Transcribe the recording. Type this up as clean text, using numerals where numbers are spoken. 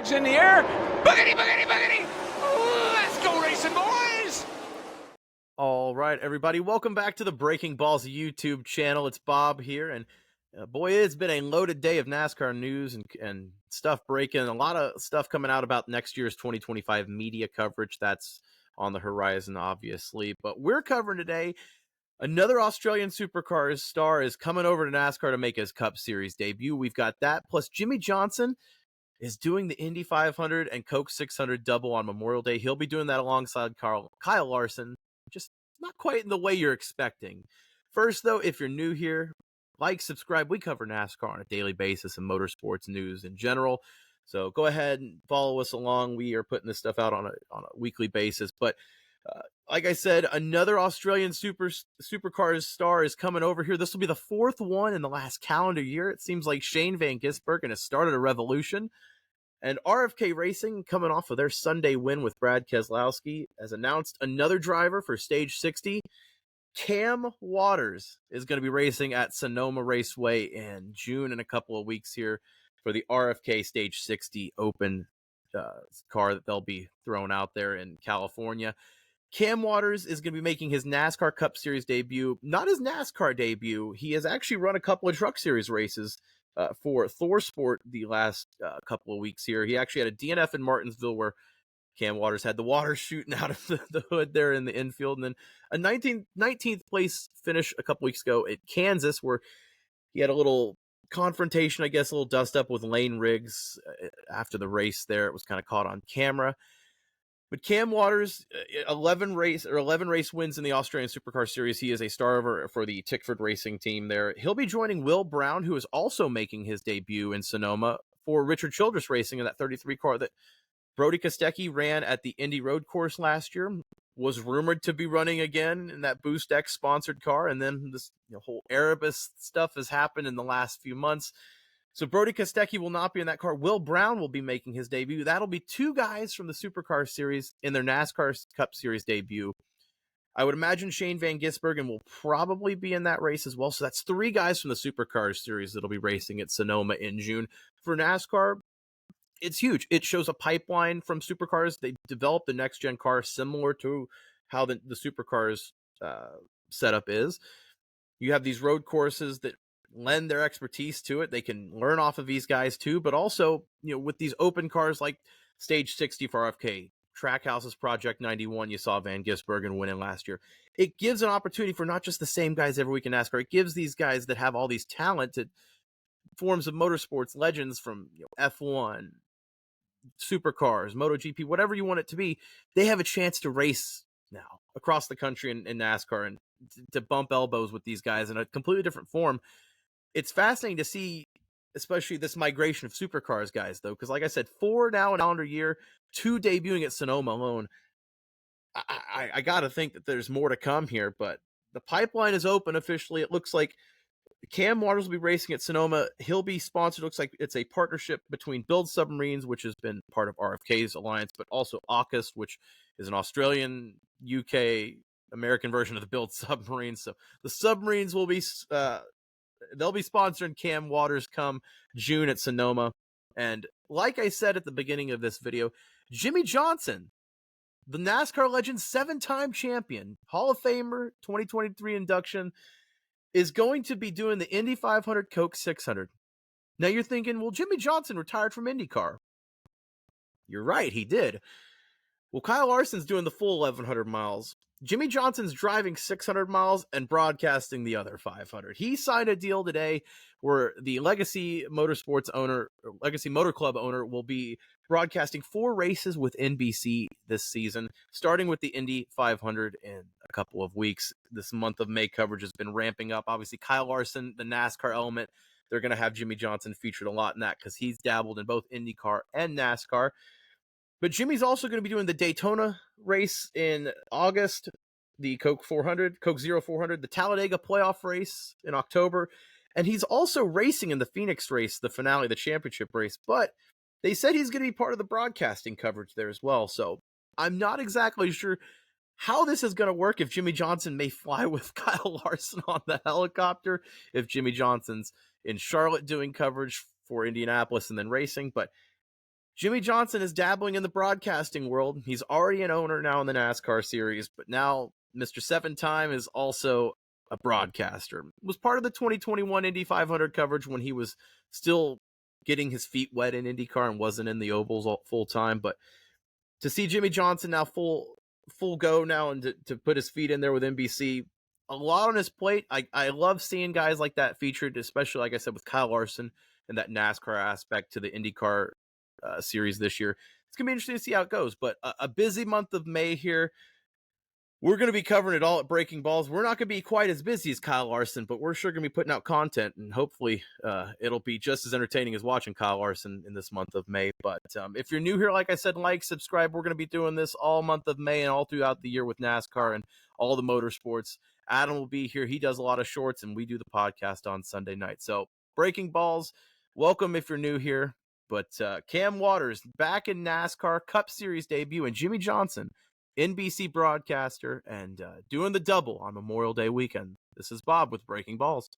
flags in the air. Boogity, boogity, boogity. Let's go racing, boys. All right, everybody. Welcome back to the Breaking Balls YouTube channel. It's Bob here. And boy, it's been a loaded day of NASCAR news and stuff breaking. A lot of stuff coming out about next year's 2025 media coverage. That's on the horizon, obviously. But we're covering today another Australian Supercars star is coming over to NASCAR to make his Cup Series debut. We've got that. Plus, Jimmie Johnson is doing the Indy 500 and Coke 600 double on Memorial Day. He'll be doing that alongside Kyle Larson. Just not quite in the way you're expecting. First, though, if you're new here, like, subscribe. We cover NASCAR on a daily basis and motorsports news in general. So go ahead and follow us along. We are putting this stuff out on a weekly basis. But like I said, another Australian Supercars star is coming over here. This will be the fourth one in the last calendar year. It seems like Shane Van Gisbergen has started a revolution. And RFK Racing, coming off of their Sunday win with Brad Keselowski, has announced another driver for Stage 60. Cam Waters is going to be racing at Sonoma Raceway in June in a couple of weeks here for the RFK Stage 60 Open car that they'll be throwing out there in California. Cam Waters is going to be making his NASCAR Cup Series debut. Not his NASCAR debut. He has actually run a couple of Truck Series races for Thor Sport the last couple of weeks here. He actually had a DNF in Martinsville where Cam Waters had the water shooting out of the hood there in the infield. And then a 19th place finish a couple weeks ago at Kansas where he had a little confrontation, I guess, a little dust up with Lane Riggs after the race there. It was kind of caught on camera. But Cam Waters, 11 race wins in the Australian Supercar Series. He is a star for the Tickford Racing team there. He'll be joining Will Brown, who is also making his debut in Sonoma for Richard Childress Racing in that 33 car that Brodie Kostecki ran at the Indy Road Course last year. Was rumored to be running again in that Boost X sponsored car, and then this whole Erebus stuff has happened in the last few months. So Brodie Kostecki will not be in that car. Will Brown will be making his debut. That'll be two guys from the Supercar Series in their NASCAR Cup Series debut. I would imagine Shane Van Gisbergen will probably be in that race as well. So that's three guys from the Supercar Series that'll be racing at Sonoma in June. For NASCAR, it's huge. It shows a pipeline from Supercars. They developed the next-gen car similar to how the Supercars setup is. You have these road courses that lend their expertise to it. They can learn off of these guys too, but also, with these open cars like Stage 60 for RFK, Trackhouse's Project 91, you saw Van Gisbergen winning last year. It gives an opportunity for not just the same guys every week in NASCAR. It gives these guys that have all these talented forms of motorsports legends from F1, Supercars, MotoGP, whatever you want it to be, they have a chance to race now across the country in NASCAR and to bump elbows with these guys in a completely different form. It's fascinating to see, especially this migration of Supercars guys, though, because like I said, 4 now in a calendar year, 2 debuting at Sonoma alone. I got to think that there's more to come here, but the pipeline is open officially. It looks like Cam Waters will be racing at Sonoma. He'll be sponsored. Looks like it's a partnership between Build Submarines, which has been part of RFK's alliance, but also AUKUS, which is an Australian, UK, American version of the Build Submarines. So the submarines will be they'll be sponsoring Cam Waters come June at Sonoma. And like I said at the beginning of this video, Jimmie Johnson, the NASCAR legend, 7-time champion, Hall of Famer, 2023 induction, is going to be doing the Indy 500 Coke 600. Now you're thinking, well, Jimmie Johnson retired from IndyCar. You're right, he did. Well, Kyle Larson's doing the full 1,100 miles. Jimmie Johnson's driving 600 miles and broadcasting the other 500. He signed a deal today where the Legacy Motor Club owner will be broadcasting 4 races with NBC this season, starting with the Indy 500 in a couple of weeks. This month of May coverage has been ramping up. Obviously, Kyle Larson, the NASCAR element, they're going to have Jimmie Johnson featured a lot in that because he's dabbled in both IndyCar and NASCAR. But Jimmie's also going to be doing the Daytona race in August, the Coke 400, Coke Zero 400, the Talladega playoff race in October, and he's also racing in the Phoenix race, the finale, the championship race. But they said he's going to be part of the broadcasting coverage there as well. So I'm not exactly sure how this is going to work, if Jimmie Johnson may fly with Kyle Larson on the helicopter, if Jimmie Johnson's in Charlotte doing coverage for Indianapolis and then racing. But Jimmie Johnson is dabbling in the broadcasting world. He's already an owner now in the NASCAR series, but now Mr. Seven Time is also a broadcaster. Was part of the 2021 Indy 500 coverage when he was still getting his feet wet in IndyCar and wasn't in the ovals full time. But to see Jimmie Johnson now full go now and to put his feet in there with NBC, a lot on his plate. I love seeing guys like that featured, especially like I said with Kyle Larson and that NASCAR aspect to the IndyCar series this year. It's gonna be interesting to see how it goes. But a busy month of May here. We're going to be covering it all at Breaking Balls. We're not going to be quite as busy as Kyle Larson, but we're sure going to be putting out content, and hopefully it'll be just as entertaining as watching Kyle Larson in this month of May. But if you're new here, like I said, like, subscribe. We're going to be doing this all month of May and all throughout the year with NASCAR and all the motorsports. Adam will be here. He does a lot of shorts, and we do the podcast on Sunday night. So Breaking Balls, welcome if you're new here. But Cam Waters back in NASCAR Cup Series debut, and Jimmie Johnson, NBC broadcaster, and doing the double on Memorial Day weekend. This is Bob with Breaking Balls.